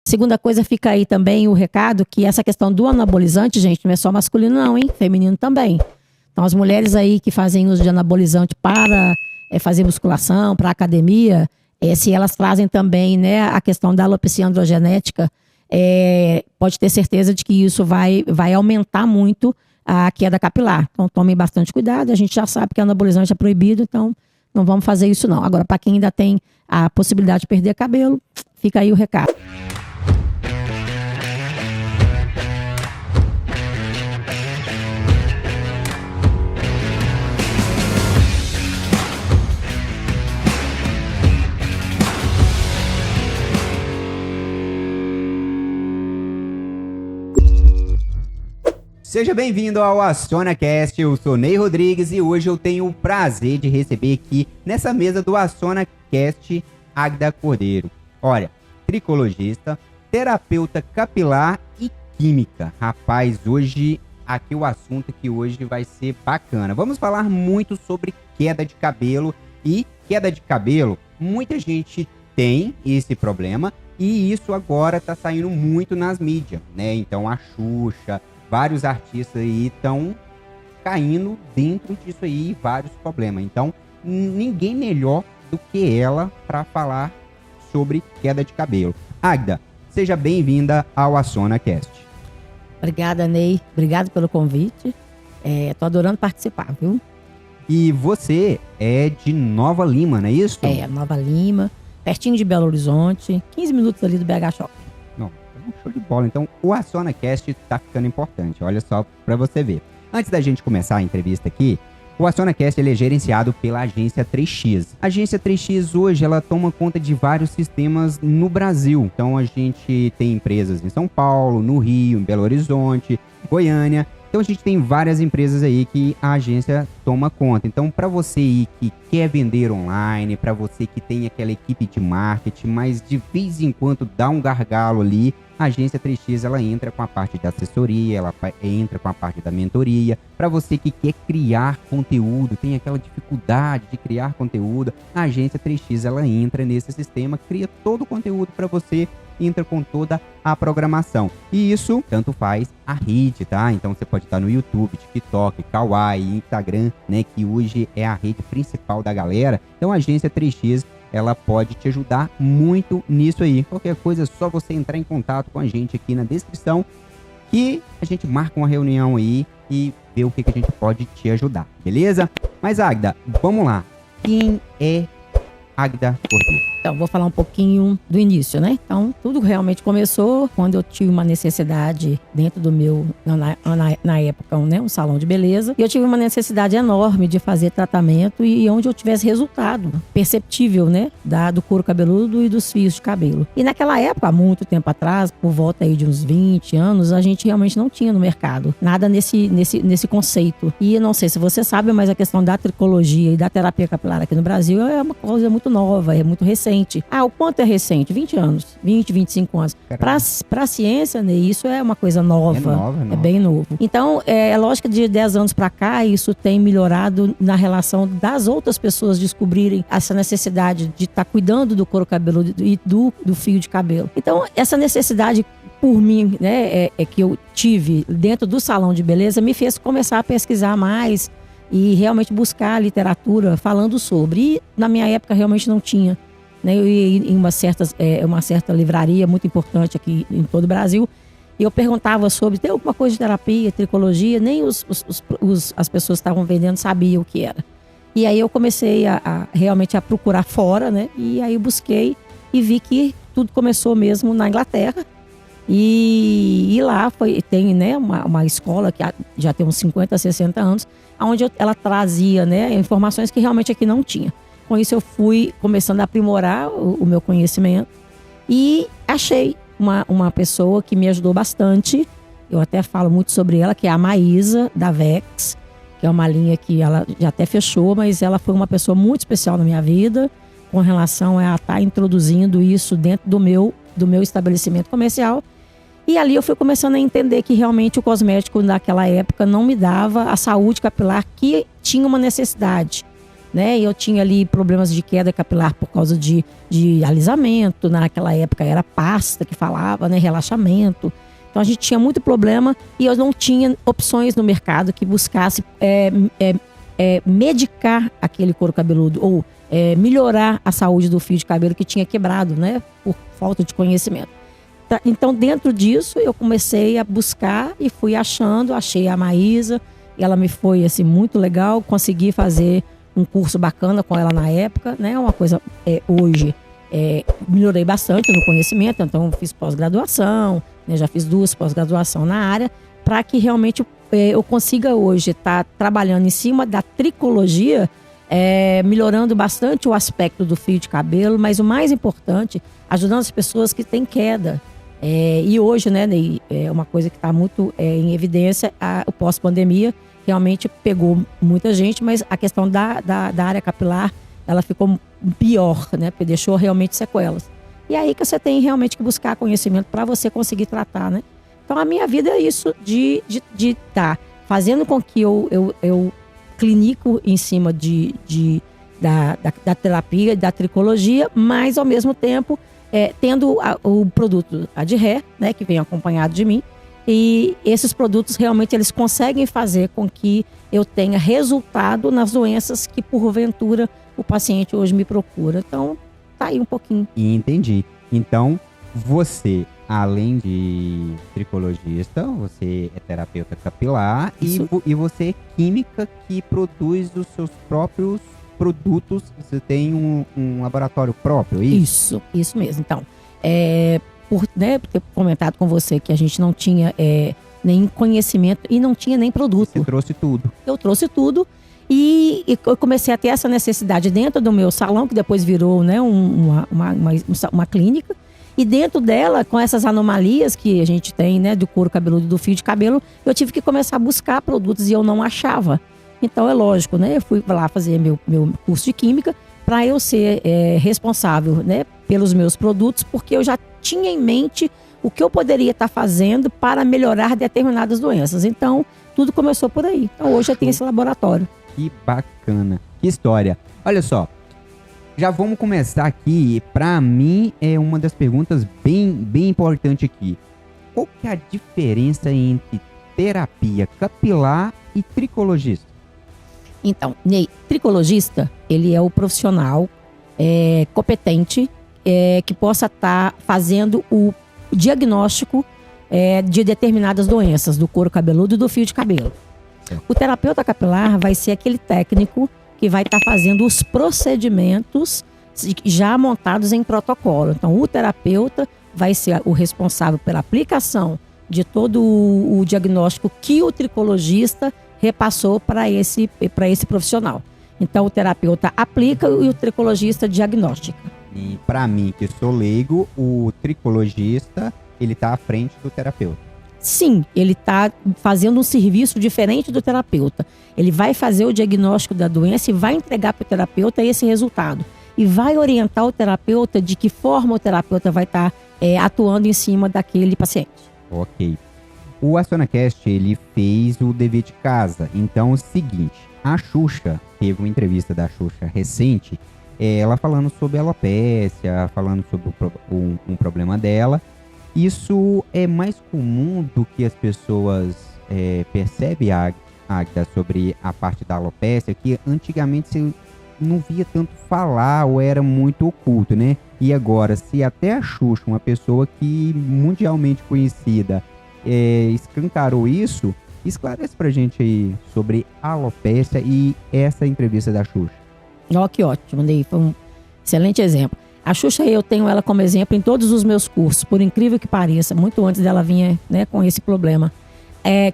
Segunda coisa, fica aí também o recado que essa questão do anabolizante, gente, não é só masculino não, hein? Feminino também. Então as mulheres aí que fazem uso de anabolizante para fazer musculação, para academia, se elas trazem também, né, a questão da alopecia androgenética, pode ter certeza de que isso vai aumentar muito a queda capilar. Então tomem bastante cuidado, a gente já sabe que anabolizante é proibido, então não vamos fazer isso não. Agora, para quem ainda tem a possibilidade de perder cabelo, fica aí o recado. Seja bem-vindo ao AcionaCast, eu sou Ney Rodrigues e hoje eu tenho o prazer de receber aqui nessa mesa do AcionaCast Águida Cordeiro. Olha, tricologista, terapeuta capilar e química. Rapaz, hoje aqui o assunto que hoje vai ser bacana. Vamos falar muito sobre queda de cabelo e queda de cabelo. Muita gente tem esse problema e isso agora tá saindo muito nas mídias, né? Então a Xuxa, vários artistas aí estão caindo dentro disso aí, vários problemas. Então, ninguém melhor do que ela para falar sobre queda de cabelo. Águida, seja bem-vinda ao AcionaCast. Obrigada, Ney. Obrigado pelo convite. Tô adorando participar, viu? E você é de Nova Lima, não é isso? Nova Lima, pertinho de Belo Horizonte, 15 minutos ali do BH Shopping. Não, show de bola. Então, o AcionaCast tá ficando importante. Olha só para você ver. Antes da gente começar a entrevista aqui, o AcionaCast ele é gerenciado pela agência 3X. A agência 3X hoje ela toma conta de vários sistemas no Brasil. Então, a gente tem empresas em São Paulo, no Rio, em Belo Horizonte, Goiânia. Então, a gente tem várias empresas aí que a agência toma conta. Então, para você aí que quer vender online, para você que tem aquela equipe de marketing, mas de vez em quando dá um gargalo ali, a agência 3X ela entra com a parte da assessoria, ela entra com a parte da mentoria. Para você que quer criar conteúdo, tem aquela dificuldade de criar conteúdo, a agência 3X ela entra nesse sistema, cria todo o conteúdo para você, entra com toda a programação. E isso tanto faz a rede, tá? Então você pode estar no YouTube, TikTok, Kawaii, Instagram, né? Que hoje é a rede principal da galera. Então a agência 3X ela pode te ajudar muito nisso aí. Qualquer coisa é só você entrar em contato com a gente aqui na descrição que a gente marca uma reunião aí e vê o que a gente pode te ajudar, beleza? Mas Águida, vamos lá. Quem é Águida Cordeiro? Então, vou falar um pouquinho do início, né? Então, tudo realmente começou quando eu tive uma necessidade dentro do meu, na época, né? Um salão de beleza. E eu tive uma necessidade enorme de fazer tratamento e onde eu tivesse resultado perceptível, né? Do couro cabeludo e dos fios de cabelo. E naquela época, há muito tempo atrás, por volta aí de uns 20 anos, a gente realmente não tinha no mercado nada nesse conceito. E eu não sei se você sabe, mas a questão da tricologia e da terapia capilar aqui no Brasil é uma coisa muito nova, é muito recente. O quanto é recente? 20 anos, 20, 25 anos. Para a ciência, né, isso é uma coisa nova. É bem novo. Então, é lógico que de 10 anos para cá, isso tem melhorado na relação das outras pessoas descobrirem essa necessidade de estar cuidando do couro cabeludo e do fio de cabelo. Então, essa necessidade por mim, né, que eu tive dentro do salão de beleza, me fez começar a pesquisar mais e realmente buscar literatura falando sobre. E na minha época realmente não tinha. Eu ia em uma certa livraria muito importante aqui em todo o Brasil e eu perguntava sobre, tem alguma coisa de terapia, tricologia, nem as pessoas que estavam vendendo sabiam o que era. E aí eu comecei realmente a procurar fora, né? E aí eu busquei e vi que tudo começou mesmo na Inglaterra. E lá tem, né, uma escola que já tem uns 50, 60 anos, onde ela trazia, né, informações que realmente aqui não tinha. Com isso eu fui começando a aprimorar o meu conhecimento e achei uma pessoa que me ajudou bastante. Eu até falo muito sobre ela, que é a Maísa, da Vex, que é uma linha que ela já até fechou, mas ela foi uma pessoa muito especial na minha vida com relação a estar introduzindo isso dentro do meu estabelecimento comercial. E ali eu fui começando a entender que realmente o cosmético naquela época não me dava a saúde capilar que tinha uma necessidade. né? E eu tinha ali problemas de queda capilar por causa de alisamento. Naquela época era pasta que falava, né? Relaxamento. Então a gente tinha muito problema e eu não tinha opções no mercado que buscasse medicar aquele couro cabeludo ou melhorar a saúde do fio de cabelo que tinha quebrado, né? Por falta de conhecimento. Então, dentro disso, eu comecei a buscar e fui achei a Maísa, e ela me foi assim, muito legal, consegui fazer um curso bacana com ela na época, né? Uma coisa, hoje, melhorei bastante no conhecimento, então fiz pós-graduação, né? Já fiz 2 pós-graduação na área, para que realmente eu consiga hoje estar trabalhando em cima da tricologia, melhorando bastante o aspecto do fio de cabelo, mas o mais importante, ajudando as pessoas que têm queda. E hoje, né, é uma coisa que está muito em evidência, o pós-pandemia realmente pegou muita gente, mas a questão da área capilar, ela ficou pior, né, porque deixou realmente sequelas. E aí que você tem realmente que buscar conhecimento para você conseguir tratar, né? Então a minha vida é isso, de estar fazendo com que eu clinico em cima da terapia, da tricologia, mas ao mesmo tempo tendo o produto Adré, né, que vem acompanhado de mim, e esses produtos realmente eles conseguem fazer com que eu tenha resultado nas doenças que porventura o paciente hoje me procura. Então, tá aí um pouquinho. Entendi. Então, você, além de tricologista, você é terapeuta capilar e você é química que produz os seus próprios produtos. Você tem um laboratório próprio, é isso? Isso mesmo. Então, por ter comentado com você que a gente não tinha nem conhecimento e não tinha nem produto. Você trouxe tudo. Eu trouxe tudo e eu comecei a ter essa necessidade dentro do meu salão, que depois virou, né, uma clínica. E dentro dela, com essas anomalias que a gente tem, né, do couro cabeludo, do fio de cabelo, eu tive que começar a buscar produtos e eu não achava. Então é lógico, né? Eu fui lá fazer meu curso de química para eu ser responsável, né, pelos meus produtos, porque eu já tinha em mente o que eu poderia estar fazendo para melhorar determinadas doenças. Então, tudo começou por aí. Então hoje eu tenho esse laboratório. Que bacana, que história. Olha só, já vamos começar aqui. Para mim é uma das perguntas bem importante aqui. Qual que é a diferença entre terapia capilar e tricologista? Então, Ney, tricologista, ele é o profissional competente que possa estar fazendo o diagnóstico de determinadas doenças do couro cabeludo e do fio de cabelo. O terapeuta capilar vai ser aquele técnico que vai estar fazendo os procedimentos já montados em protocolo. Então, o terapeuta vai ser o responsável pela aplicação de todo o diagnóstico que o tricologista repassou para esse profissional. Então, o terapeuta aplica e o tricologista diagnostica. E para mim, que sou leigo, o tricologista, ele está à frente do terapeuta. Sim, ele está fazendo um serviço diferente do terapeuta. Ele vai fazer o diagnóstico da doença e vai entregar para o terapeuta esse resultado. E vai orientar o terapeuta de que forma o terapeuta vai estar atuando em cima daquele paciente. Ok. O AcionaCast, ele fez o dever de casa. Então, é o seguinte, a Xuxa, teve uma entrevista da Xuxa recente, ela falando sobre alopécia, falando sobre um problema dela. Isso é mais comum do que as pessoas percebem, Águida, sobre a parte da alopécia, que antigamente você não via tanto falar ou era muito oculto, né? E agora, se até a Xuxa, uma pessoa que mundialmente conhecida, escancarou isso, esclarece pra gente aí sobre a alopécia e essa entrevista da Xuxa. Ó, que ótimo, Ney. Foi um excelente exemplo. A Xuxa, eu tenho ela como exemplo em todos os meus cursos, por incrível que pareça, muito antes dela vir, né, com esse problema.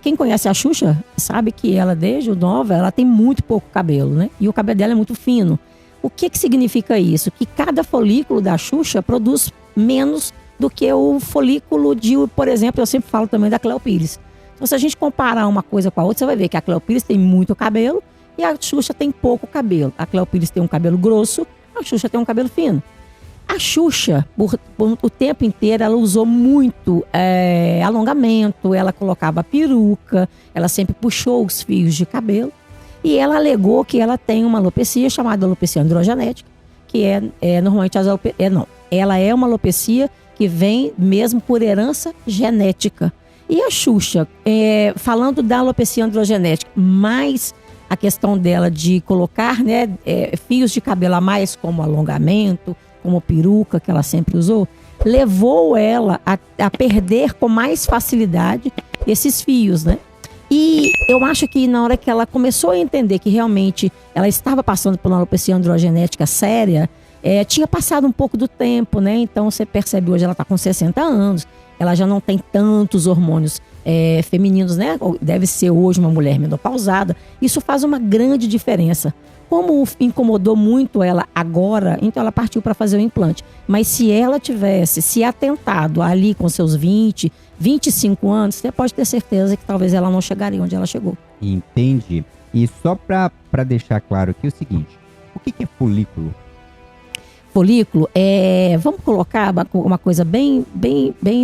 Quem conhece a Xuxa sabe que ela, desde nova, ela tem muito pouco cabelo, né? E o cabelo dela é muito fino. O que significa isso? Que cada folículo da Xuxa produz menos do que o folículo de, por exemplo, eu sempre falo também da Cleo Pires. Então, se a gente comparar uma coisa com a outra, você vai ver que a Cleo Pires tem muito cabelo e a Xuxa tem pouco cabelo. A Cleo Pires tem um cabelo grosso, a Xuxa tem um cabelo fino. A Xuxa, por o tempo inteiro, ela usou muito alongamento, ela colocava peruca, ela sempre puxou os fios de cabelo. E ela alegou que ela tem uma alopecia chamada alopecia androgenética, que normalmente ela é uma alopecia que vem mesmo por herança genética. E a Xuxa, falando da alopecia androgenética, mais a questão dela de colocar, né, fios de cabelo a mais, como alongamento, como peruca, que ela sempre usou, levou ela a perder com mais facilidade esses fios, né? E eu acho que na hora que ela começou a entender que realmente ela estava passando por uma alopecia androgenética séria, tinha passado um pouco do tempo, né? Então você percebe hoje ela está com 60 anos, ela já não tem tantos hormônios femininos, né? Deve ser hoje uma mulher menopausada. Isso faz uma grande diferença. Como incomodou muito ela agora, então ela partiu para fazer o implante. Mas se ela tivesse se atentado ali com seus 20, 25 anos, você pode ter certeza que talvez ela não chegaria onde ela chegou. Entendi. E só para deixar claro aqui o seguinte, o que é folículo? Folículo vamos colocar uma coisa bem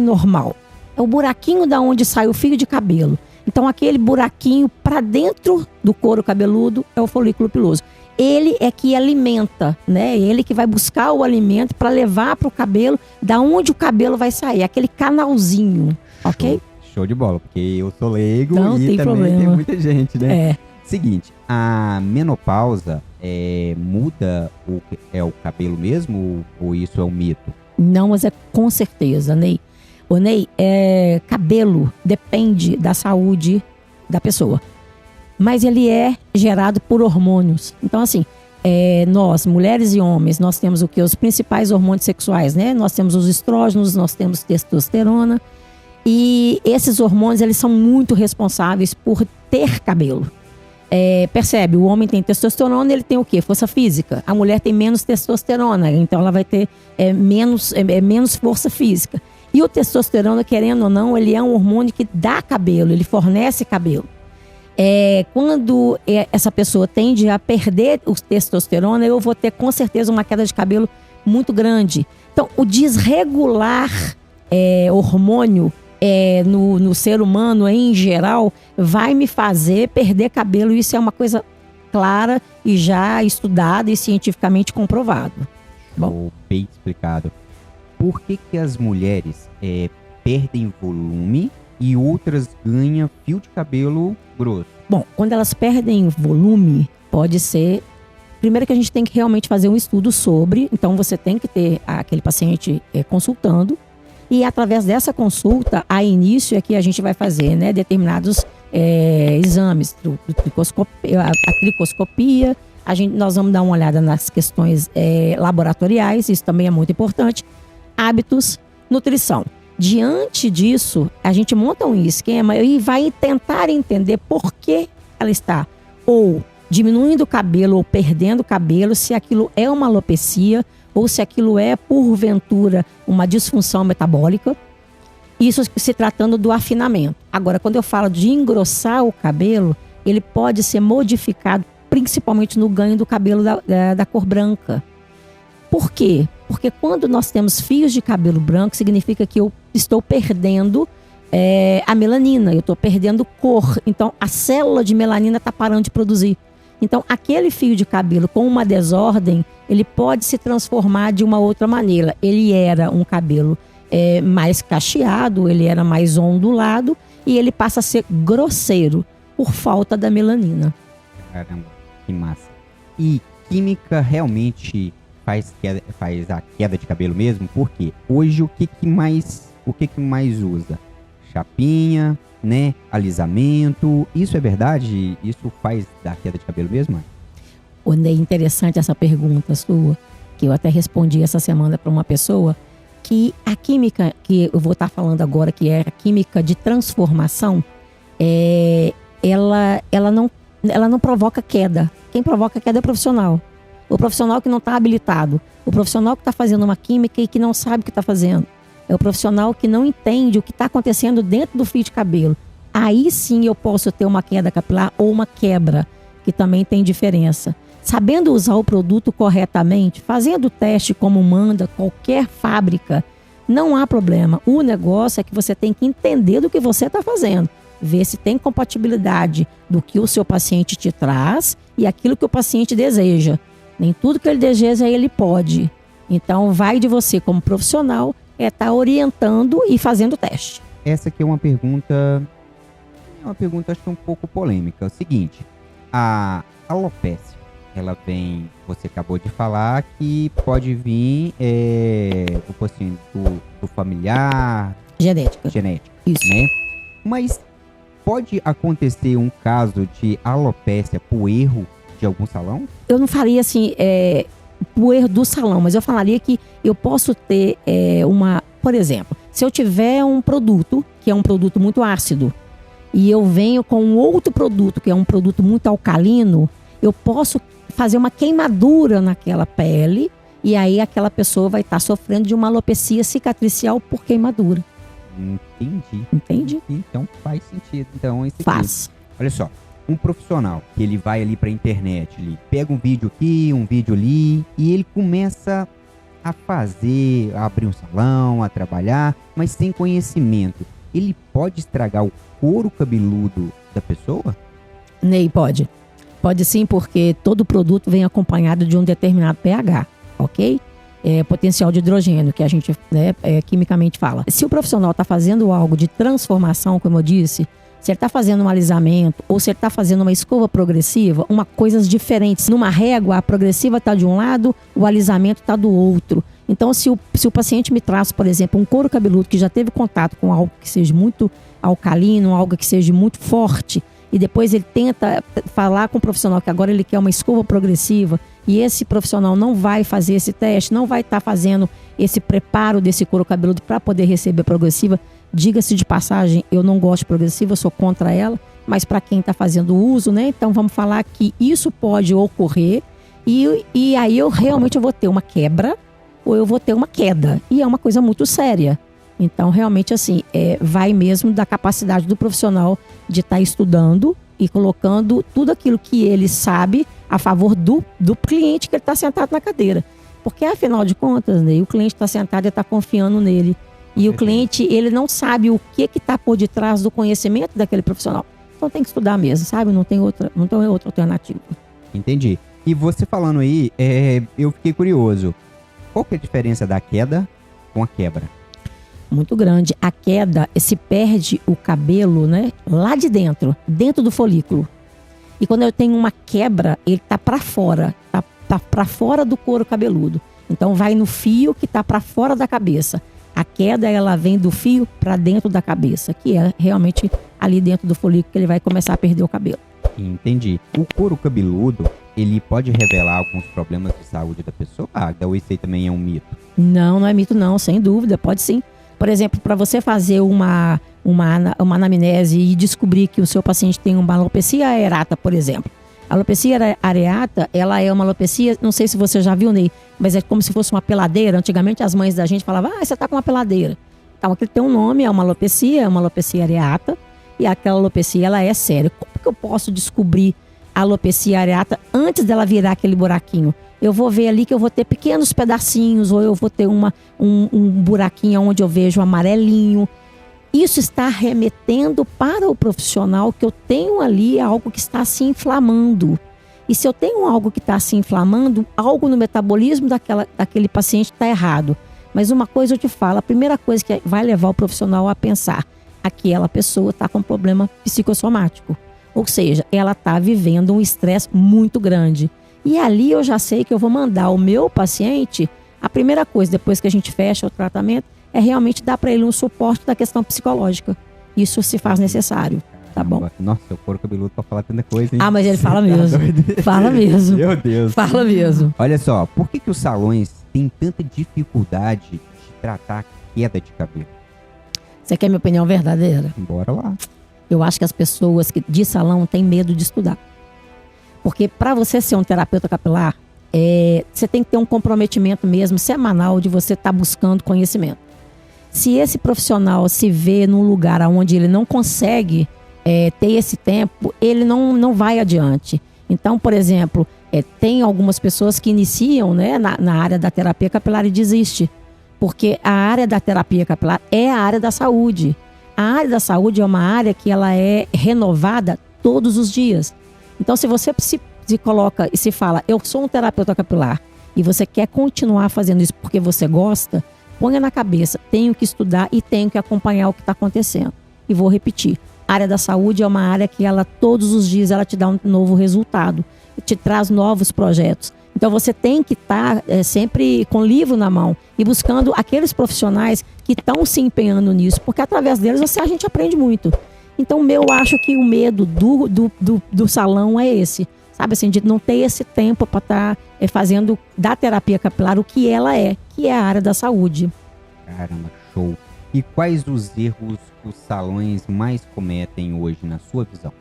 normal. É o buraquinho da onde sai o fio de cabelo. Então aquele buraquinho para dentro do couro cabeludo é o folículo piloso. Ele é que alimenta, né? Ele que vai buscar o alimento para levar para o cabelo, da onde o cabelo vai sair, aquele canalzinho, ok? Show de bola, porque eu sou leigo não, e tem também problema. tem muita gente, né? Seguinte, a menopausa muda o cabelo mesmo ou isso é um mito? Não, mas é com certeza, Ney. Ô, Ney, cabelo depende da saúde da pessoa. Mas ele é gerado por hormônios. Então, assim, nós, mulheres e homens, nós temos o quê? Os principais hormônios sexuais, né? Nós temos os estrógenos, nós temos testosterona. E esses hormônios, eles são muito responsáveis por ter cabelo. Percebe? O homem tem testosterona, ele tem o quê? Força física. A mulher tem menos testosterona, então ela vai ter menos força física. E o testosterona, querendo ou não, ele é um hormônio que dá cabelo, ele fornece cabelo. Quando essa pessoa tende a perder o testosterona, eu vou ter com certeza uma queda de cabelo muito grande. Então, o desregular hormônio no ser humano em geral vai me fazer perder cabelo. Isso é uma coisa clara e já estudada e cientificamente comprovado. Bom, bem explicado. Por que as mulheres perdem volume e outras ganham fio de cabelo grosso? Bom, quando elas perdem volume, pode ser... Primeiro que a gente tem que realmente fazer um estudo sobre, então você tem que ter aquele paciente consultando, e através dessa consulta, a início é que a gente vai fazer, né, determinados exames, a tricoscopia, nós vamos dar uma olhada nas questões laboratoriais, isso também é muito importante, hábitos, nutrição. Diante disso, a gente monta um esquema e vai tentar entender por que ela está ou diminuindo o cabelo ou perdendo o cabelo, se aquilo é uma alopecia ou se aquilo é, porventura, uma disfunção metabólica. Isso se tratando do afinamento. Agora, quando eu falo de engrossar o cabelo, ele pode ser modificado principalmente no ganho do cabelo da cor branca. Por quê? Porque quando nós temos fios de cabelo branco, significa que eu estou perdendo a melanina, eu estou perdendo cor. Então, a célula de melanina está parando de produzir. Então, aquele fio de cabelo com uma desordem, ele pode se transformar de uma outra maneira. Ele era um cabelo mais cacheado, ele era mais ondulado e ele passa a ser grosseiro por falta da melanina. Caramba, que massa. E química realmente faz a queda de cabelo mesmo? Porque hoje o que mais usa? Chapinha, né? Alisamento. Isso é verdade? Isso faz dar queda de cabelo mesmo? É interessante essa pergunta sua, que eu até respondi essa semana para uma pessoa, que a química que eu vou estar falando agora, que é a química de transformação, ela não provoca queda. Quem provoca queda é o profissional. O profissional que não está habilitado. O profissional que está fazendo uma química e que não sabe o que está fazendo. É o profissional que não entende o que está acontecendo dentro do fio de cabelo. Aí sim eu posso ter uma queda capilar ou uma quebra, que também tem diferença. Sabendo usar o produto corretamente, fazendo o teste como manda qualquer fábrica, não há problema. O negócio é que você tem que entender do que você está fazendo. ver se tem compatibilidade do que o seu paciente te traz e aquilo que o paciente deseja. Nem tudo que ele deseja ele pode. Então, vai de você como profissional estar orientando e fazendo o teste. Essa aqui é uma pergunta acho que um pouco polêmica. É o seguinte, a alopécia, ela vem, você acabou de falar que pode vir o paciente do familiar, Genética. Isso. Né? Mas pode acontecer um caso de alopécia por erro de algum salão? Eu não faria assim, por erro do salão, mas eu falaria que eu posso ter por exemplo, se eu tiver um produto, que é um produto muito ácido, e eu venho com um outro produto, que é um produto muito alcalino, eu posso fazer uma queimadura naquela pele, e aí aquela pessoa vai estar sofrendo de uma alopecia cicatricial por queimadura. Entendi. Entende? Então faz sentido. Então, esse Faz. Aqui. Olha só, um profissional que ele vai ali pra internet, ele pega um vídeo aqui, um vídeo ali, e ele começa a abrir um salão, a trabalhar, mas sem conhecimento. Ele pode estragar o couro cabeludo da pessoa? Ney, pode. Pode sim, porque todo produto vem acompanhado de um determinado pH, ok? Potencial de hidrogênio, que a gente quimicamente fala. Se o profissional está fazendo algo de transformação, como eu disse, se ele está fazendo um alisamento ou se ele está fazendo uma escova progressiva, coisas diferentes. Numa régua, a progressiva está de um lado, o alisamento está do outro. Então, se o paciente me traz, por exemplo, um couro cabeludo que já teve contato com algo que seja muito alcalino, algo que seja muito forte, e depois ele tenta falar com o profissional que agora ele quer uma escova progressiva, e esse profissional não vai fazer esse teste, não vai estar fazendo esse preparo desse couro cabeludo para poder receber a progressiva. Diga-se de passagem, eu não gosto de progressiva, eu sou contra ela, mas para quem está fazendo uso, né? Então vamos falar que isso pode ocorrer e aí eu realmente vou ter uma quebra ou eu vou ter uma queda. E é uma coisa muito séria. Então realmente assim, vai mesmo da capacidade do profissional de estar estudando e colocando tudo aquilo que ele sabe a favor do cliente que ele está sentado na cadeira. Porque afinal de contas, né, o cliente está sentado e está confiando nele. E o cliente, ele não sabe o que está por detrás do conhecimento daquele profissional. Então tem que estudar mesmo, sabe? Não tem outra alternativa. Entendi. E você falando aí, eu fiquei curioso. Qual que é a diferença da queda com a quebra? Muito grande. A queda, se perde o cabelo, né? Lá de dentro do folículo. E quando eu tenho uma quebra, ele tá para fora. Tá para fora do couro cabeludo. Então vai no fio que tá para fora da cabeça. A queda, ela vem do fio para dentro da cabeça, que é realmente ali dentro do folículo que ele vai começar a perder o cabelo. Entendi. O couro cabeludo, ele pode revelar alguns problemas de saúde da pessoa? Então isso aí também é um mito? Não é mito não, sem dúvida, pode sim. Por exemplo, para você fazer uma anamnese e descobrir que o seu paciente tem uma alopecia areata, por exemplo. A alopecia areata, ela é uma alopecia, não sei se você já viu, Ney, mas é como se fosse uma peladeira. Antigamente as mães da gente falavam, você tá com uma peladeira. Então aquilo tem um nome, é uma alopecia areata, e aquela alopecia, ela é séria. Como que eu posso descobrir a alopecia areata antes dela virar aquele buraquinho? Eu vou ver ali que eu vou ter pequenos pedacinhos, ou eu vou ter um buraquinho onde eu vejo amarelinho. Isso está remetendo para o profissional que eu tenho ali algo que está se inflamando. E se eu tenho algo que está se inflamando, algo no metabolismo daquele paciente está errado. Mas uma coisa eu te falo, a primeira coisa que vai levar o profissional a pensar, aquela pessoa está com um problema psicossomático. Ou seja, ela está vivendo um estresse muito grande. E ali eu já sei que eu vou mandar o meu paciente, a primeira coisa, depois que a gente fecha o tratamento, é realmente dar para ele um suporte da questão psicológica. Isso se faz necessário, tá bom? Nossa, o couro cabeludo pra falar tanta coisa, hein? Mas ele fala mesmo. Fala mesmo. Meu Deus. Fala mesmo. Olha só, por que os salões têm tanta dificuldade de tratar a queda de cabelo? Você quer minha opinião verdadeira? Bora lá. Eu acho que as pessoas de salão têm medo de estudar. Porque para você ser um terapeuta capilar, você tem que ter um comprometimento mesmo semanal de você estar buscando conhecimento. Se esse profissional se vê num lugar onde ele não consegue ter esse tempo, ele não vai adiante. Então, por exemplo, tem algumas pessoas que iniciam, né, na área da terapia capilar e desistem. Porque a área da terapia capilar é a área da saúde. A área da saúde é uma área que ela é renovada todos os dias. Então, se você se coloca e se fala, eu sou um terapeuta capilar, e você quer continuar fazendo isso porque você gosta, ponha na cabeça, tenho que estudar e tenho que acompanhar o que está acontecendo. E vou repetir, a área da saúde é uma área que ela, todos os dias, ela te dá um novo resultado, te traz novos projetos. Então você tem que estar sempre com o livro na mão e buscando aqueles profissionais que estão se empenhando nisso, porque através deles a gente aprende muito. Então eu acho que o medo do salão é esse, sabe assim, de não ter esse tempo para estar fazendo da terapia capilar o que ela é, que é a área da saúde. Caramba, show. E quais os erros que os salões mais cometem hoje, na sua visão?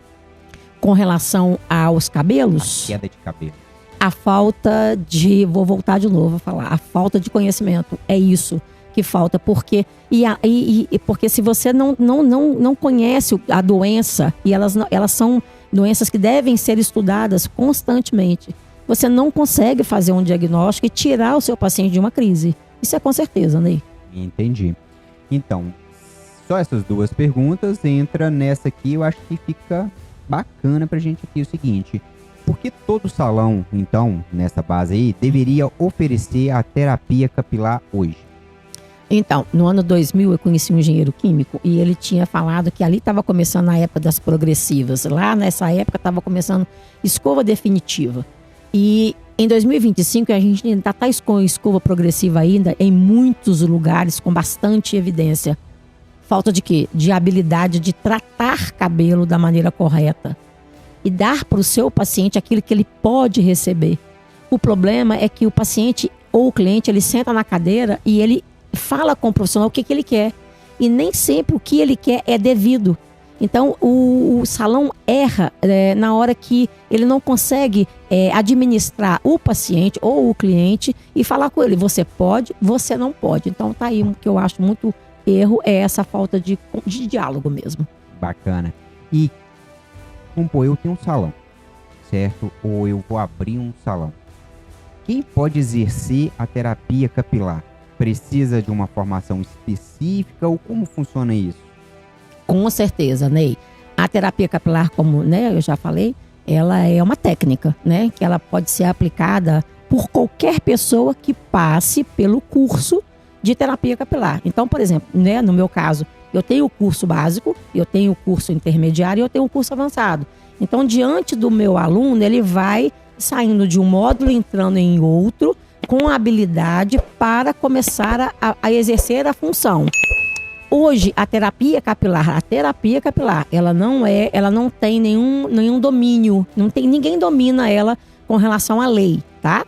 Com relação aos cabelos? A queda de cabelo. A falta de, vou voltar de novo a falar, a falta de conhecimento, é isso que falta, porque porque se você não conhece a doença, e elas são doenças que devem ser estudadas constantemente, você não consegue fazer um diagnóstico e tirar o seu paciente de uma crise. Isso é com certeza, Ney. Entendi. Então, só essas duas perguntas, entra nessa aqui, eu acho que fica bacana pra gente aqui o seguinte: por que todo salão, então, nessa base aí, deveria oferecer a terapia capilar hoje? Então, no ano 2000 eu conheci um engenheiro químico e ele tinha falado que ali estava começando a época das progressivas. Lá nessa época estava começando escova definitiva. E em 2025 a gente ainda está com escova progressiva ainda em muitos lugares com bastante evidência. Falta de quê? De habilidade de tratar cabelo da maneira correta e dar para o seu paciente aquilo que ele pode receber. O problema é que o paciente ou o cliente, ele senta na cadeira e ele fala com o profissional o que ele quer. E nem sempre o que ele quer é devido. Então, o salão erra na hora que ele não consegue administrar o paciente ou o cliente e falar com ele, você pode, você não pode. Então, tá aí o que eu acho muito erro, é essa falta de diálogo mesmo. Bacana. E, eu tenho um salão, certo? Ou eu vou abrir um salão. Quem pode exercer a terapia capilar? Precisa de uma formação específica ou como funciona isso? Com certeza, Ney. A terapia capilar, como eu já falei, ela é uma técnica, que ela pode ser aplicada por qualquer pessoa que passe pelo curso de terapia capilar. Então, por exemplo, no meu caso, eu tenho o curso básico, eu tenho o curso intermediário e eu tenho o curso avançado. Então, diante do meu aluno, ele vai saindo de um módulo, entrando em outro, com habilidade para começar a exercer a função. Hoje, a terapia capilar, ela não tem nenhum domínio, ninguém domina ela com relação à lei, tá?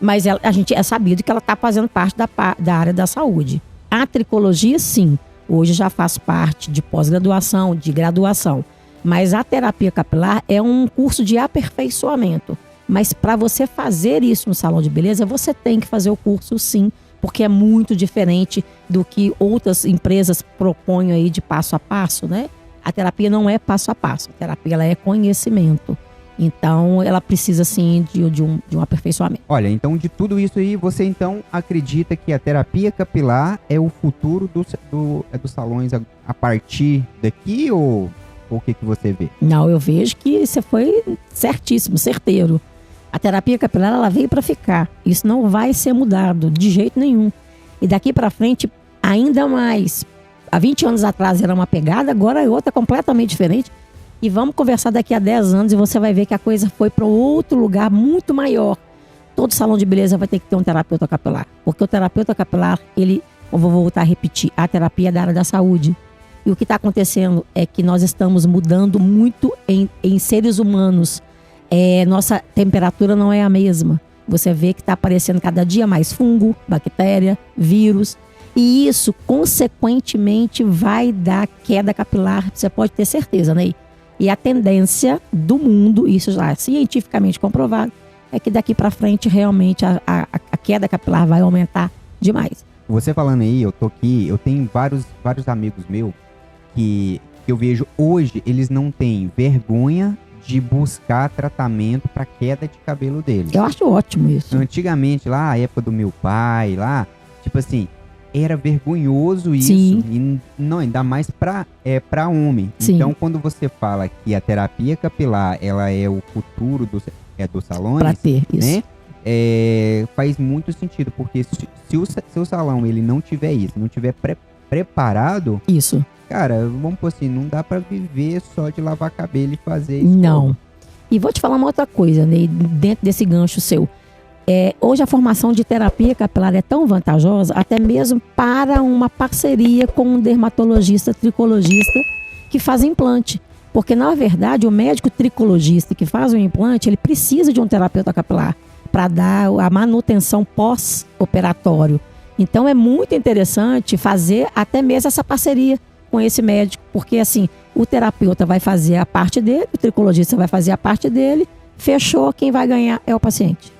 Mas a gente é sabido que ela está fazendo parte da área da saúde. A tricologia, sim, hoje já faz parte de pós-graduação, de graduação. Mas a terapia capilar é um curso de aperfeiçoamento. Mas para você fazer isso no salão de beleza, você tem que fazer o curso, sim, porque é muito diferente do que outras empresas propõem aí de passo a passo, A terapia não é passo a passo, a terapia ela é conhecimento. Então, ela precisa, sim, de um aperfeiçoamento. Olha, então, de tudo isso aí, você, então, acredita que a terapia capilar é o futuro dos salões a partir daqui, ou o que você vê? Não, eu vejo que você foi certíssimo, certeiro. A terapia capilar, ela veio para ficar. Isso não vai ser mudado de jeito nenhum. E daqui para frente, ainda mais. Há 20 anos atrás era uma pegada, agora é outra completamente diferente. E vamos conversar daqui a 10 anos e você vai ver que a coisa foi para outro lugar muito maior. Todo salão de beleza vai ter que ter um terapeuta capilar. Porque o terapeuta capilar, eu vou voltar a repetir, a terapia é da área da saúde. E o que está acontecendo é que nós estamos mudando muito em seres humanos. Nossa temperatura não é a mesma. Você vê que está aparecendo cada dia mais fungo, bactéria, vírus. E isso, consequentemente, vai dar queda capilar. Você pode ter certeza, Ney. E a tendência do mundo, isso já é cientificamente comprovado, é que daqui para frente, realmente, a queda capilar vai aumentar demais. Você falando aí, eu tô aqui, eu tenho vários amigos meus que eu vejo hoje, eles não têm vergonha de buscar tratamento para queda de cabelo deles. Eu acho ótimo isso. Antigamente, lá, a época do meu pai, lá, tipo assim, era vergonhoso isso. Sim. E não, ainda mais pra homem. Sim. Então, quando você fala que a terapia capilar, ela é o futuro dos salões, Pra ter isso. né? Faz muito sentido, porque se o seu salão ele não tiver isso, não tiver preparado, Isso. cara, vamos por assim, não dá pra viver só de lavar cabelo e fazer isso. Não. E vou te falar uma outra coisa, Ney, dentro desse gancho seu. Hoje a formação de terapia capilar é tão vantajosa, até mesmo para uma parceria com um dermatologista, tricologista, que faz implante. Porque, na verdade, o médico tricologista que faz o implante, ele precisa de um terapeuta capilar para dar a manutenção pós-operatório. Então, é muito interessante fazer até mesmo essa parceria com esse médico, porque, assim, o terapeuta vai fazer a parte dele, o tricologista vai fazer a parte dele, fechou, quem vai ganhar é o paciente.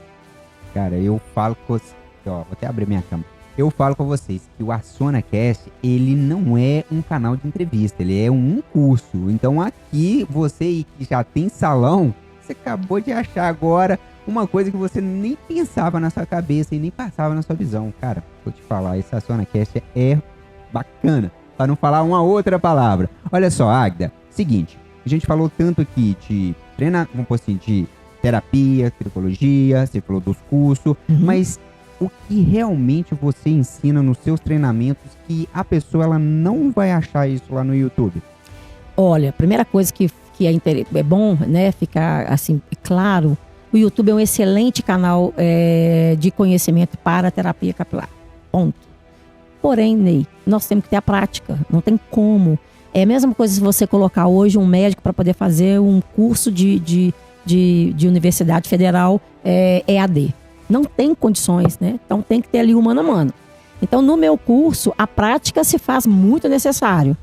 Cara, eu falo com vocês, ó, vou até abrir minha câmera. Eu falo com vocês que o AcionaCast, ele não é um canal de entrevista, ele é um curso. Então aqui, você que já tem salão, você acabou de achar agora uma coisa que você nem pensava na sua cabeça e nem passava na sua visão. Cara, vou te falar, esse AcionaCast é bacana, para não falar uma outra palavra. Olha só, Águida, seguinte, a gente falou tanto aqui de vamos por assim, de terapia, tricologia, você falou dos cursos, mas o que realmente você ensina nos seus treinamentos que a pessoa ela não vai achar isso lá no YouTube? Olha, a primeira coisa que é bom, né, ficar assim claro, o YouTube é um excelente canal de conhecimento para a terapia capilar. Ponto. Porém, Ney, nós temos que ter a prática, não tem como. É a mesma coisa se você colocar hoje um médico para poder fazer um curso de Universidade Federal EAD. Não tem condições, né? Então tem que ter ali o mano a mano. Então no meu curso, a prática se faz muito necessário.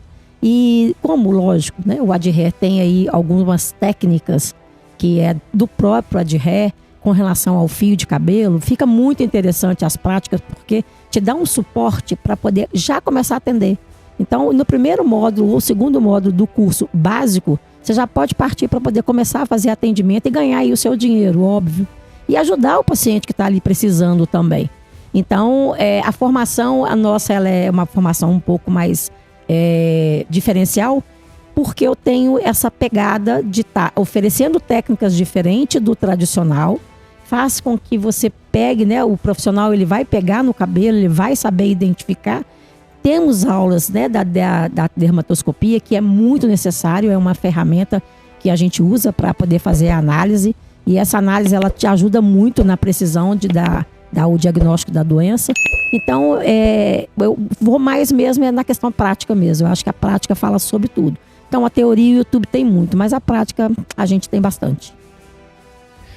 E como, lógico, né, o AdHair tem aí algumas técnicas que é do próprio AdHair com relação ao fio de cabelo, fica muito interessante as práticas porque te dá um suporte para poder já começar a atender. Então no primeiro módulo ou segundo módulo do curso básico, você já pode partir para poder começar a fazer atendimento e ganhar aí o seu dinheiro, óbvio. E ajudar o paciente que está ali precisando também. Então, a formação, a nossa, ela é uma formação um pouco mais diferencial, porque eu tenho essa pegada de estar oferecendo técnicas diferentes do tradicional, faz com que você pegue, né, o profissional ele vai pegar no cabelo, ele vai saber identificar. Temos aulas, né, da dermatoscopia, que é muito necessário, é uma ferramenta que a gente usa para poder fazer a análise. E essa análise ela te ajuda muito na precisão de dar o diagnóstico da doença. Então, eu vou mais mesmo na questão prática mesmo. Eu acho que a prática fala sobre tudo. Então, a teoria o YouTube tem muito, mas a prática a gente tem bastante.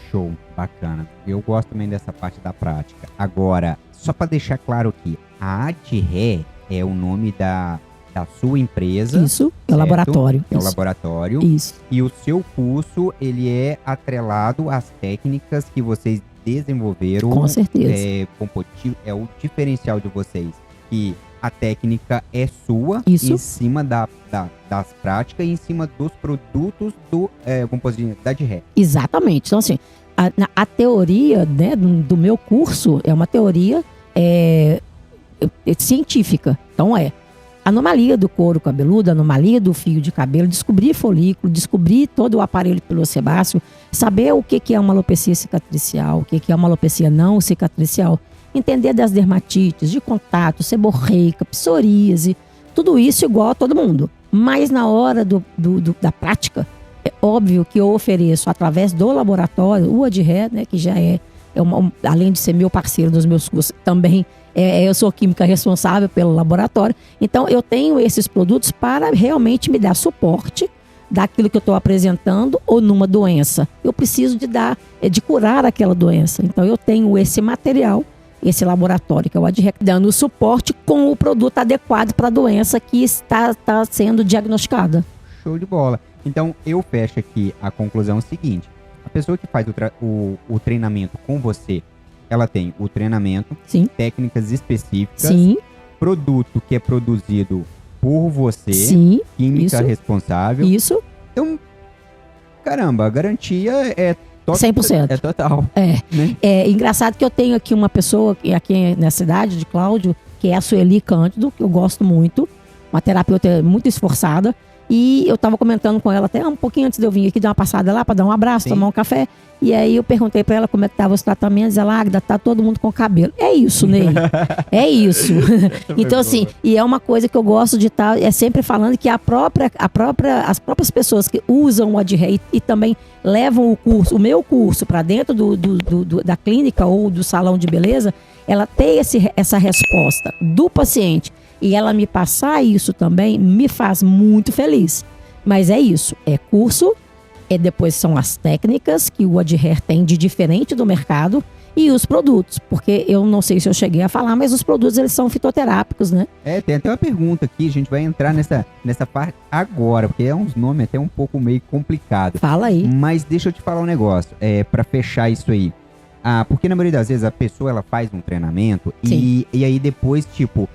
Show, bacana. Eu gosto também dessa parte da prática. Agora, só para deixar claro aqui, a AdHair é o nome da sua empresa. Isso, é o laboratório. É o laboratório. Isso. E o seu curso, ele é atrelado às técnicas que vocês desenvolveram. Com certeza. É o diferencial de vocês. Que a técnica é sua. Isso. Em cima das práticas e em cima dos produtos da AdHair. Exatamente. Então, assim, a teoria, né, do meu curso é uma teoria científica. Então, anomalia do couro cabeludo, anomalia do fio de cabelo, descobrir folículo, descobrir todo o aparelho pilosebáceo, saber o que é uma alopecia cicatricial, o que é uma alopecia não cicatricial, entender das dermatites, de contato, seborreica, psoríase, tudo isso igual a todo mundo. Mas na hora da prática, é óbvio que eu ofereço através do laboratório, o AdHair, né, que já além de ser meu parceiro dos meus cursos, também eu sou química responsável pelo laboratório. Então, eu tenho esses produtos para realmente me dar suporte daquilo que eu estou apresentando ou numa doença. Eu preciso de curar aquela doença. Então, eu tenho esse material, esse laboratório, que é o AdHair, dando suporte com o produto adequado para a doença que está sendo diagnosticada. Show de bola. Então, eu fecho aqui a conclusão seguinte. A pessoa que faz o treinamento com você, ela tem o treinamento, sim, técnicas específicas, sim, produto que é produzido por você, sim, química isso, responsável. Isso. Então, caramba, a garantia é 100%. É total. Né? É engraçado que eu tenho aqui uma pessoa, aqui na cidade de Cláudio, que é a Sueli Cândido, que eu gosto muito, uma terapeuta muito esforçada. E eu estava comentando com ela até um pouquinho antes de eu vir aqui, dar uma passada lá para dar um abraço, tomar um café. E aí eu perguntei para ela como é que estavam os tratamentos. Ela, Águida, tá todo mundo com cabelo. É isso, Ney. É isso. Então, assim, e é uma coisa que eu gosto de estar, é sempre falando que as próprias pessoas que usam o AdHair e também levam o meu curso para dentro da clínica ou do salão de beleza, ela tem essa resposta do paciente. E ela me passar isso também me faz muito feliz. Mas é isso, é curso, depois são as técnicas que o AdHair tem de diferente do mercado e os produtos. Porque eu não sei se eu cheguei a falar, mas os produtos eles são fitoterápicos, né? Tem até uma pergunta aqui, a gente vai entrar nessa parte agora, porque é uns nomes até um pouco meio complicado. Fala aí. Mas deixa eu te falar um negócio, para fechar isso aí. Porque na maioria das vezes a pessoa ela faz um treinamento e aí depois, tipo...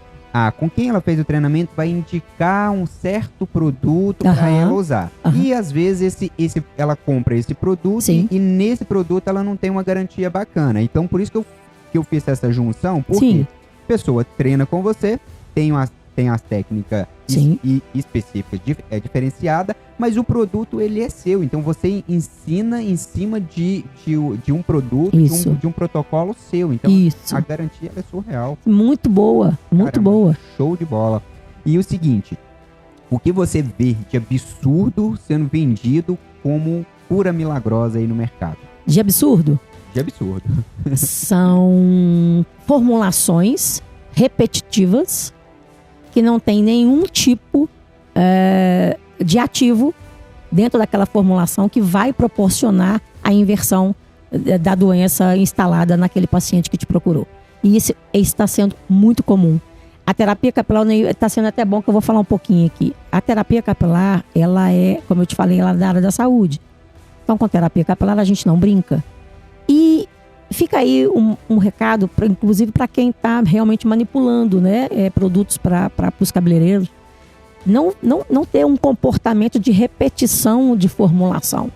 com quem ela fez o treinamento vai indicar um certo produto para ela usar. E às vezes ela compra esse produto e nesse produto ela não tem uma garantia bacana. Então por isso que eu fiz essa junção, porque a pessoa treina com você, tem as técnicas específicas, diferenciada, mas o produto ele é seu. Então você ensina em cima de um produto, de um protocolo seu. Então a garantia é surreal. Muito boa, muito boa. Show de bola. E o seguinte, o que você vê de absurdo sendo vendido como cura milagrosa aí no mercado? De absurdo? De absurdo. São formulações repetitivas que não tem nenhum tipo de ativo dentro daquela formulação que vai proporcionar a inversão da doença instalada naquele paciente que te procurou. E isso está sendo muito comum. A terapia capilar está sendo até bom que eu vou falar um pouquinho aqui. A terapia capilar, ela é, como eu te falei, ela é da área da saúde. Então, com terapia capilar, a gente não brinca. E fica aí um recado, inclusive para quem está realmente manipulando, né, produtos para os cabeleireiros. Não ter um comportamento de repetição de formulação.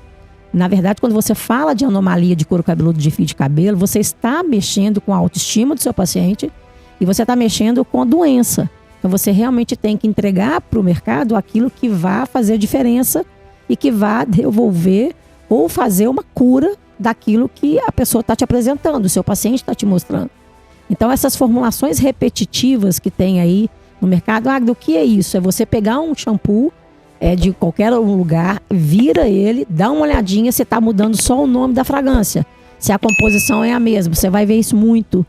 Na verdade, quando você fala de anomalia de couro cabeludo, de fio de cabelo, você está mexendo com a autoestima do seu paciente e você está mexendo com a doença. Então você realmente tem que entregar para o mercado aquilo que vai fazer a diferença e que vai devolver ou fazer uma cura daquilo que a pessoa está te apresentando, o seu paciente está te mostrando. Então essas formulações repetitivas que tem aí no mercado, do que é isso? É você pegar um shampoo de qualquer lugar, vira ele, dá uma olhadinha, você está mudando só o nome da fragrância. Se a composição é a mesma, você vai ver isso muito.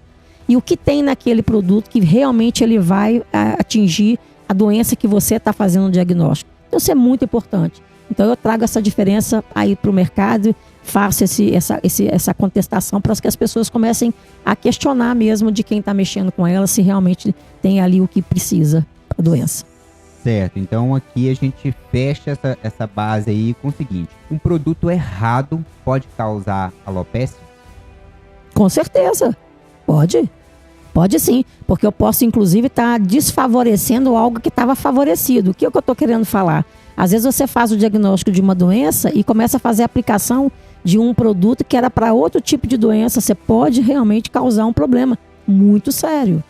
E o que tem naquele produto que realmente ele vai atingir a doença que você está fazendo o diagnóstico. Então isso é muito importante. Então eu trago essa diferença aí para o mercado, faço essa contestação para que as pessoas comecem a questionar mesmo de quem está mexendo com ela, se realmente tem ali o que precisa para a doença. Certo, então aqui a gente fecha essa base aí com o seguinte: um produto errado pode causar alopecia? Com certeza, pode sim, porque eu posso inclusive estar desfavorecendo algo que estava favorecido. O que é que eu estou querendo falar? Às vezes você faz o diagnóstico de uma doença e começa a fazer a aplicação de um produto que era para outro tipo de doença. Você pode realmente causar um problema muito sério.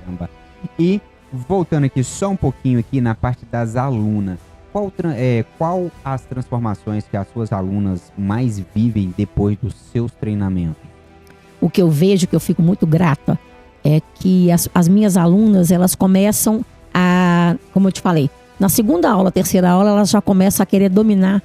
Caramba. E voltando aqui só um pouquinho aqui na parte das alunas, qual as transformações que as suas alunas mais vivem depois dos seus treinamentos? O que eu vejo, que eu fico muito grata, é que as minhas alunas, elas começam a, como eu te falei, na segunda aula, terceira aula, elas já começam a querer dominar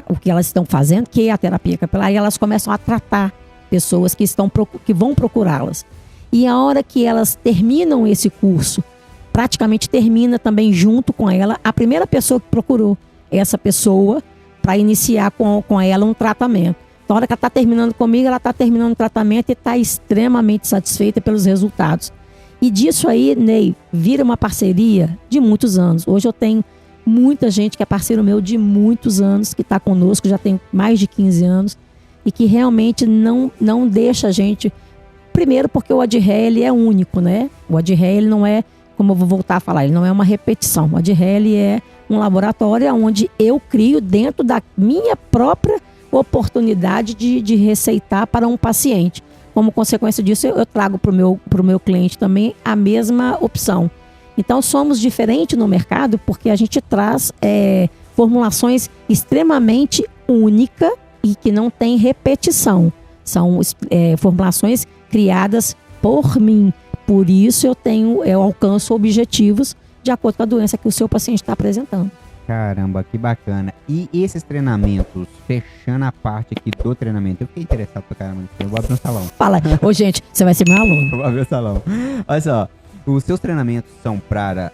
o que elas estão fazendo, que é a terapia capilar, e elas começam a tratar pessoas que vão procurá-las. E a hora que elas terminam esse curso, praticamente termina também junto com ela a primeira pessoa que procurou essa pessoa para iniciar com ela um tratamento. Então, a hora que ela está terminando comigo, ela está terminando o tratamento e está extremamente satisfeita pelos resultados. E disso aí, Ney, vira uma parceria de muitos anos. Hoje eu tenho muita gente que é parceiro meu de muitos anos, que está conosco, já tem mais de 15 anos, e que realmente não deixa a gente... Primeiro porque o AdHair, ele é único, né? O AdHair, ele não é, como eu vou voltar a falar, ele não é uma repetição. O AdHair, ele é um laboratório onde eu crio dentro da minha própria oportunidade de receitar para um paciente. como consequência disso, eu trago para o meu cliente também a mesma opção. Então, somos diferentes no mercado porque a gente traz formulações extremamente únicas e que não tem repetição. São formulações criadas por mim. Por isso, eu alcanço objetivos de acordo com a doença que o seu paciente está apresentando. Caramba, que bacana. E esses treinamentos, fechando a parte aqui do treinamento, eu fiquei interessado pra caramba. Eu vou abrir um salão. Fala, ô gente, você vai ser meu aluno. Eu vou abrir um salão. Olha só, os seus treinamentos são para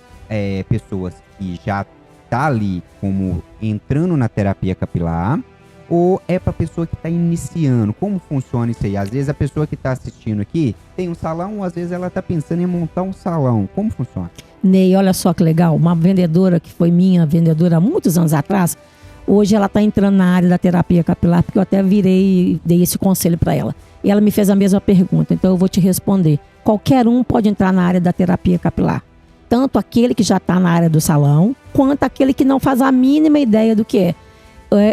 pessoas que já tá ali como entrando na terapia capilar, ou é para pessoa que está iniciando? Como funciona isso aí? Às vezes a pessoa que está assistindo aqui tem um salão, às vezes ela está pensando em montar um salão. Como funciona? Ney, olha só que legal. Uma vendedora que foi minha vendedora há muitos anos atrás, hoje ela está entrando na área da terapia capilar, porque eu até dei esse conselho para ela. E ela me fez a mesma pergunta, então eu vou te responder. Qualquer um pode entrar na área da terapia capilar. Tanto aquele que já está na área do salão, quanto aquele que não faz a mínima ideia do que é.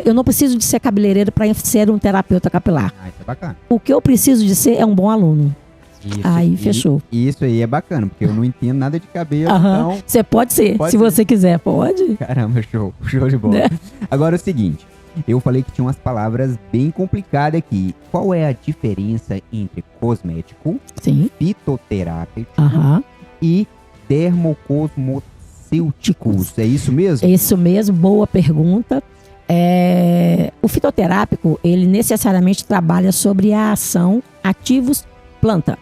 Eu não preciso de ser cabeleireiro para ser um terapeuta capilar. Isso é bacana. O que eu preciso de ser é um bom aluno. Isso, aí fechou. Isso aí é bacana, porque eu não entendo nada de cabelo, então... Você pode ser, se você quiser, pode. Caramba, show de bola. Agora é o seguinte, eu falei que tinha umas palavras bem complicadas aqui. Qual é a diferença entre cosmético, sim, fitoterápico e dermocosmocêuticos? É isso mesmo? É isso mesmo, boa pergunta. O fitoterápico, ele necessariamente trabalha sobre a ação ativos planta.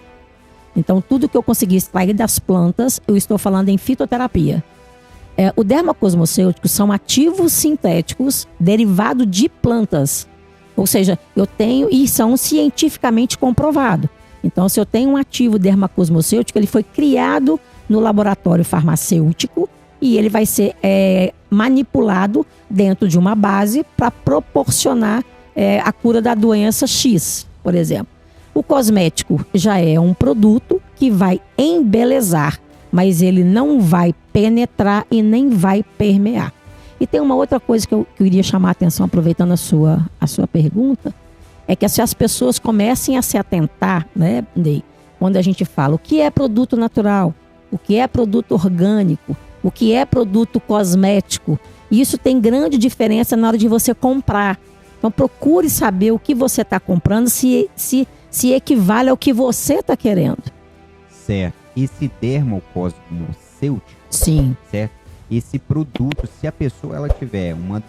Então, tudo que eu consegui extrair das plantas, eu estou falando em fitoterapia. O dermocosmocêutico são ativos sintéticos derivados de plantas. Ou seja, eu tenho, e são cientificamente comprovados. Então, se eu tenho um ativo dermocosmocêutico, ele foi criado no laboratório farmacêutico e ele vai ser manipulado dentro de uma base para proporcionar a cura da doença X, por exemplo. O cosmético já é um produto que vai embelezar, mas ele não vai penetrar e nem vai permear. E tem uma outra coisa que eu iria chamar a atenção, aproveitando a sua pergunta, é que se as pessoas comecem a se atentar, né, Ney, quando a gente fala o que é produto natural, o que é produto orgânico, o que é produto cosmético, isso tem grande diferença na hora de você comprar. Então procure saber o que você está comprando, se equivale ao que você está querendo. Certo. Esse dermocosmocêutico, sim, certo? Esse produto, se a pessoa ela tiver uma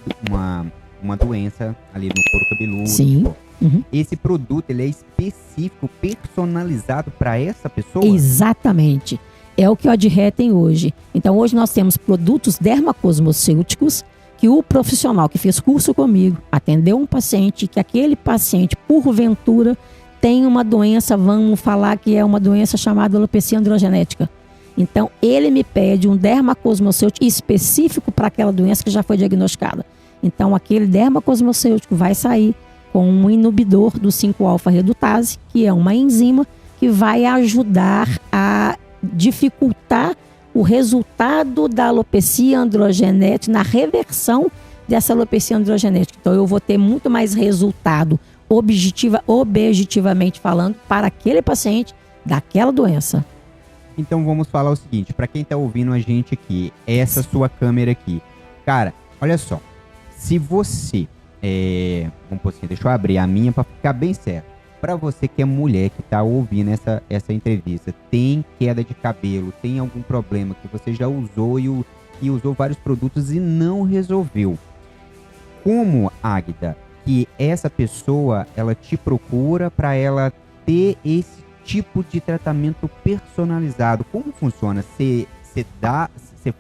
doença ali no couro cabeludo, sim. Tipo, esse produto ele é específico, personalizado para essa pessoa? Exatamente. É o que o Adré tem hoje. Então hoje nós temos produtos dermocosmocêuticos que o profissional que fez curso comigo atendeu um paciente, que aquele paciente, porventura, tem uma doença, vamos falar que é uma doença chamada alopecia androgenética. Então, ele me pede um dermocosmocêutico específico para aquela doença que já foi diagnosticada. Então, aquele dermocosmocêutico vai sair com um inibidor do 5-alfa-redutase, que é uma enzima que vai ajudar a dificultar o resultado da alopecia androgenética, na reversão dessa alopecia androgenética. Então, eu vou ter muito mais resultado objetivamente falando, para aquele paciente daquela doença. Então vamos falar o seguinte, para quem tá ouvindo a gente aqui, essa sua câmera aqui. Cara, olha só, se você, vamos por assim, deixa eu abrir a minha para ficar bem certo. Para você que é mulher que tá ouvindo essa entrevista, tem queda de cabelo, tem algum problema que você já usou e usou vários produtos e não resolveu. Como, Águida, que essa pessoa, ela te procura para ela ter esse tipo de tratamento personalizado? Como funciona? Você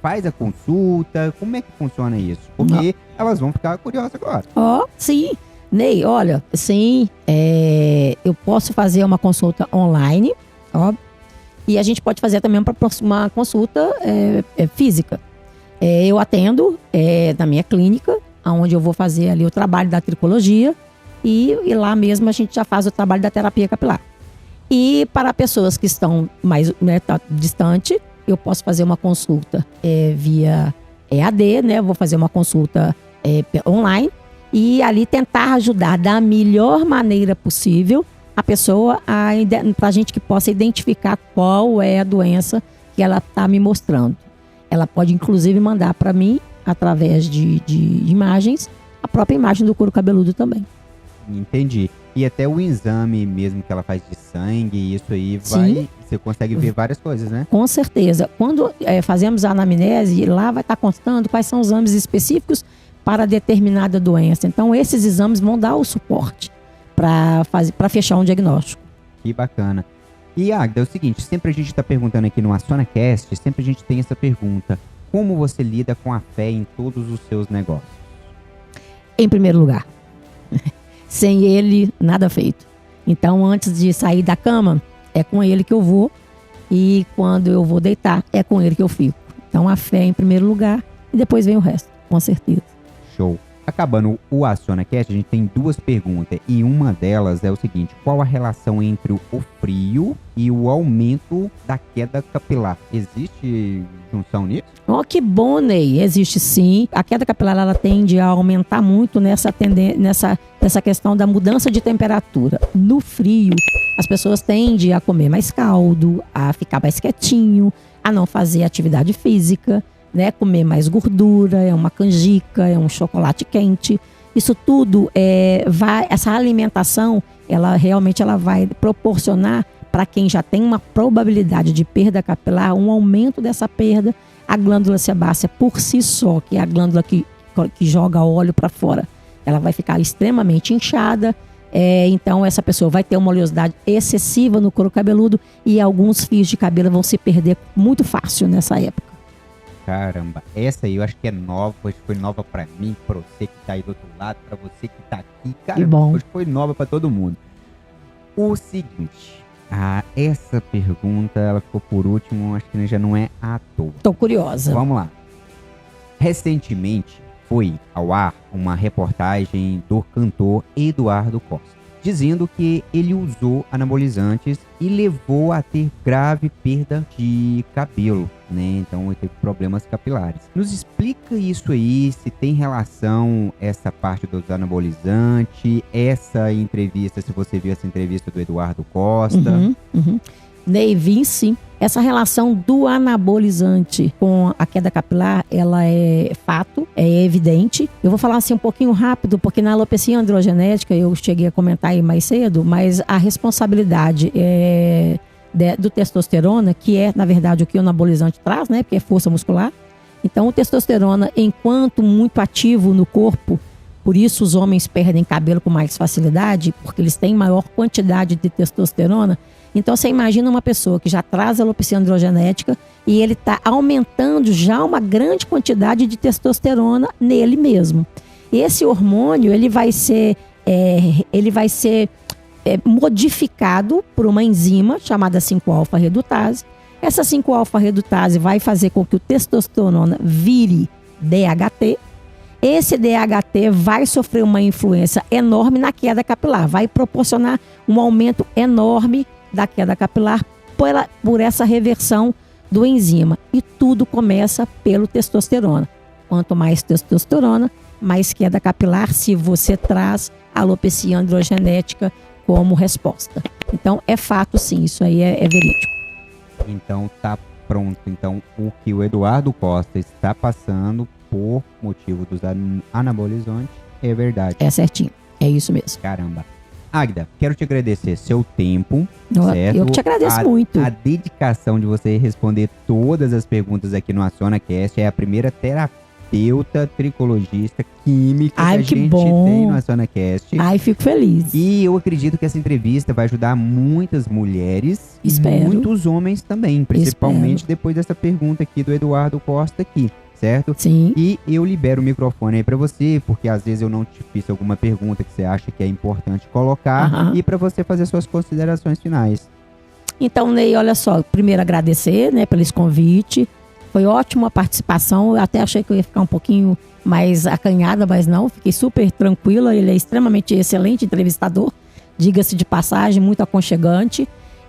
faz a consulta? Como é que funciona isso? Porque elas vão ficar curiosas agora. Sim. Ney, olha, sim, eu posso fazer uma consulta online, e a gente pode fazer também uma consulta física. Eu atendo na minha clínica, onde eu vou fazer ali o trabalho da tricologia, e lá mesmo a gente já faz o trabalho da terapia capilar. E para pessoas que estão mais distante, eu posso fazer uma consulta via EAD, né? Vou fazer uma consulta online e ali tentar ajudar da melhor maneira possível a pessoa para a gente que possa identificar qual é a doença que ela está me mostrando. Ela pode, inclusive, mandar para mim, através de imagens, a própria imagem do couro cabeludo também. Entendi. E até o exame mesmo que ela faz de sangue, isso aí Sim. você consegue ver várias coisas, né? Com certeza. Quando fazemos a anamnese, lá vai estar constando quais são os exames específicos para determinada doença. Então, esses exames vão dar o suporte para fechar um diagnóstico. Que bacana. E, Agda, é o seguinte, sempre a gente está perguntando aqui no AssonaCast, sempre a gente tem essa pergunta. Como você lida com a fé em todos os seus negócios? Em primeiro lugar. Sem ele, nada feito. Então, antes de sair da cama, é com ele que eu vou. E quando eu vou deitar, é com ele que eu fico. Então, a fé em primeiro lugar e depois vem o resto, com certeza. Show. Acabando o AssonaCast, a gente tem duas perguntas. E uma delas é o seguinte: qual a relação entre o frio e o aumento da queda capilar? Existe junção nisso? Oh, que bom, Ney. Existe sim. A queda capilar ela tende a aumentar muito nessa questão da mudança de temperatura. No frio, as pessoas tendem a comer mais caldo, a ficar mais quietinho, a não fazer atividade física, né? Comer mais gordura, é uma canjica, é um chocolate quente. Isso tudo essa alimentação, ela realmente vai proporcionar para quem já tem uma probabilidade de perda capilar, um aumento dessa perda. A glândula sebácea por si só, que é a glândula que joga óleo para fora, ela vai ficar extremamente inchada. Então essa pessoa vai ter uma oleosidade excessiva no couro cabeludo e alguns fios de cabelo vão se perder muito fácil nessa época. Caramba, essa aí eu acho que é nova, hoje foi nova pra mim, pra você que tá aí do outro lado, pra você que tá aqui, cara, que bom. Hoje foi nova pra todo mundo. O seguinte, essa pergunta, ela ficou por último, acho que já não é à toa. Tô curiosa. Vamos lá. Recentemente foi ao ar uma reportagem do cantor Eduardo Costa, dizendo que ele usou anabolizantes e levou a ter grave perda de cabelo, né? Então ele teve problemas capilares. Nos explica isso aí, se tem relação essa parte dos anabolizantes, essa entrevista, se você viu essa entrevista do Eduardo Costa. Ney, vi sim. Essa relação do anabolizante com a queda capilar, ela é fato, é evidente. Eu vou falar assim um pouquinho rápido, porque na alopecia androgenética, eu cheguei a comentar aí mais cedo, mas a responsabilidade do testosterona, que é, na verdade, o que o anabolizante traz, né? Porque é força muscular. Então, o testosterona, enquanto muito ativo no corpo, por isso os homens perdem cabelo com mais facilidade, porque eles têm maior quantidade de testosterona. Então, você imagina uma pessoa que já traz alopecia androgenética e ele está aumentando já uma grande quantidade de testosterona nele mesmo. Esse hormônio, ele vai ser modificado por uma enzima chamada 5-alfa-redutase. Essa 5-alfa-redutase vai fazer com que o testosterona vire DHT. Esse DHT vai sofrer uma influência enorme na queda capilar, vai proporcionar um aumento enorme da queda capilar por essa reversão do enzima. E tudo começa pelo testosterona. Quanto mais testosterona, mais queda capilar, se você traz alopecia androgenética como resposta. Então, é fato sim, isso aí é verídico. Então, tá pronto. Então, o que o Eduardo Costa está passando por motivo dos anabolizantes é verdade. É certinho, é isso mesmo. Caramba. Agda, quero te agradecer seu tempo, certo? Eu te agradeço muito. A dedicação de você responder todas as perguntas aqui no AssonaCast. É a primeira terapeuta tricologista química que a gente tem no AssonaCast. Ai, fico feliz. E eu acredito que essa entrevista vai ajudar muitas mulheres e muitos homens também, principalmente depois dessa pergunta aqui do Eduardo Costa aqui. Certo? Sim. E eu libero o microfone aí pra você, porque às vezes eu não te fiz alguma pergunta que você acha que é importante colocar e pra você fazer suas considerações finais. Então, Ney, olha só, primeiro agradecer, né, pelo esse convite. Foi ótima a participação. Eu até achei que eu ia ficar um pouquinho mais acanhada, mas não, fiquei super tranquila. Ele é extremamente excelente entrevistador, diga-se de passagem, muito aconchegante.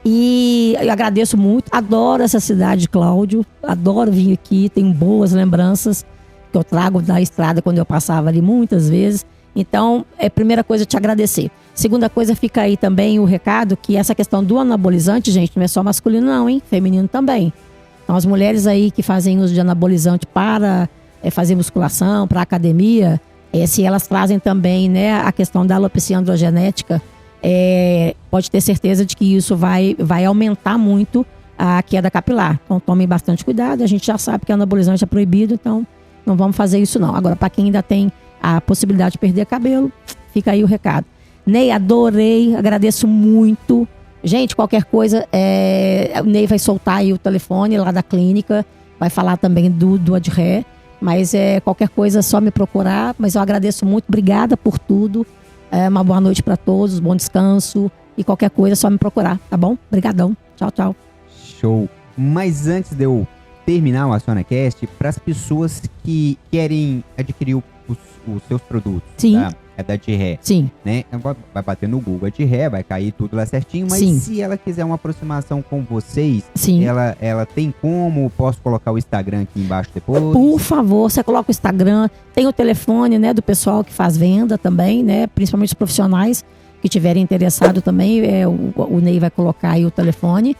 E eu agradeço muito, adoro essa cidade, Cláudio, adoro vir aqui, tenho boas lembranças que eu trago da estrada quando eu passava ali muitas vezes. Então, primeira coisa, te agradecer. Segunda coisa, fica aí também o recado que essa questão do anabolizante, gente, não é só masculino não, hein? Feminino também. Então, as mulheres aí que fazem uso de anabolizante para fazer musculação, para academia, se elas trazem também, né, a questão da alopecia androgenética, pode ter certeza de que isso vai aumentar muito a queda capilar. Então, tomem bastante cuidado. A gente já sabe que anabolizante é proibido, então não vamos fazer isso não. Agora, para quem ainda tem a possibilidade de perder cabelo, fica aí o recado. Ney, adorei, agradeço muito. Gente, qualquer coisa, o Ney vai soltar aí o telefone lá da clínica, vai falar também do Adré, mas qualquer coisa é só me procurar. Mas eu agradeço muito, obrigada por tudo. Uma boa noite para todos, bom descanso e qualquer coisa é só me procurar, tá bom? Obrigadão, tchau, tchau. Show. Mas antes de eu terminar o AcionaCast, para as pessoas que querem adquirir os seus produtos, sim, tá? É da Adré, sim, né? Vai bater no Google Adré, vai cair tudo lá certinho, mas sim, se ela quiser uma aproximação com vocês, sim, ela tem como? Posso colocar o Instagram aqui embaixo depois? Por favor, você coloca o Instagram, tem o telefone, né, do pessoal que faz venda também, né, principalmente os profissionais que tiverem interessado também, o Ney vai colocar aí o telefone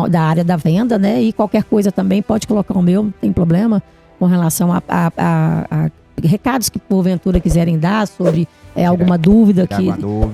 da área da venda, né, e qualquer coisa também pode colocar o meu, não tem problema, com relação a recados que porventura quiserem dar sobre alguma dúvida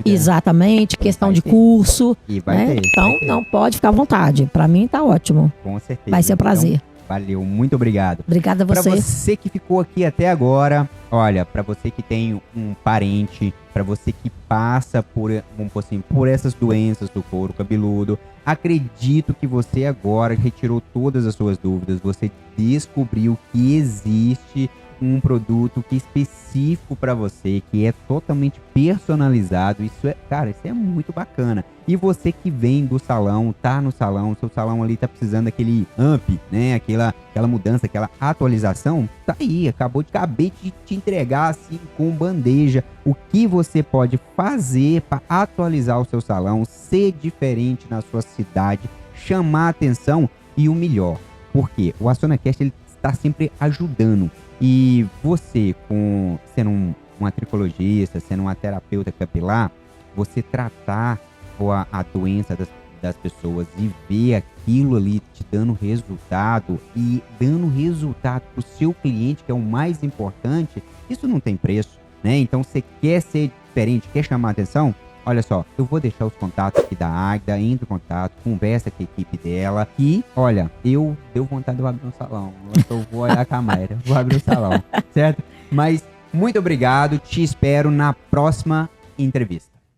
exatamente, questão de curso, e vai né? ter, Então vai ter. não pode ficar à vontade. Para mim tá ótimo. Com certeza. Vai ser um prazer. Então, valeu, muito obrigado. Obrigada a você. Para você que ficou aqui até agora, olha, para você que tem um parente, para você que passa por, vamos por assim, por essas doenças do couro cabeludo, acredito que você agora retirou todas as suas dúvidas, você descobriu que existe um produto que é específico para você, que é totalmente personalizado. Isso cara, isso é muito bacana. E você que vem do salão, tá no salão, seu salão ali tá precisando daquele up, né? Aquela mudança, aquela atualização, tá aí, acabei de te entregar assim com bandeja o que você pode fazer para atualizar o seu salão, ser diferente na sua cidade, chamar atenção e o melhor, porque o AcionaCast ele está sempre ajudando. E você, sendo uma tricologista, sendo uma terapeuta capilar, você tratar a doença das pessoas e ver aquilo ali te dando resultado e dando resultado para o seu cliente, que é o mais importante, isso não tem preço, né? Então, você quer ser diferente, quer chamar atenção? Olha só, eu vou deixar os contatos aqui da Águida, entre em contato, conversa com a equipe dela e, olha, deu vontade de eu abrir um salão. Eu vou olhar a câmera, vou abrir um salão, certo? Mas, muito obrigado, te espero na próxima entrevista.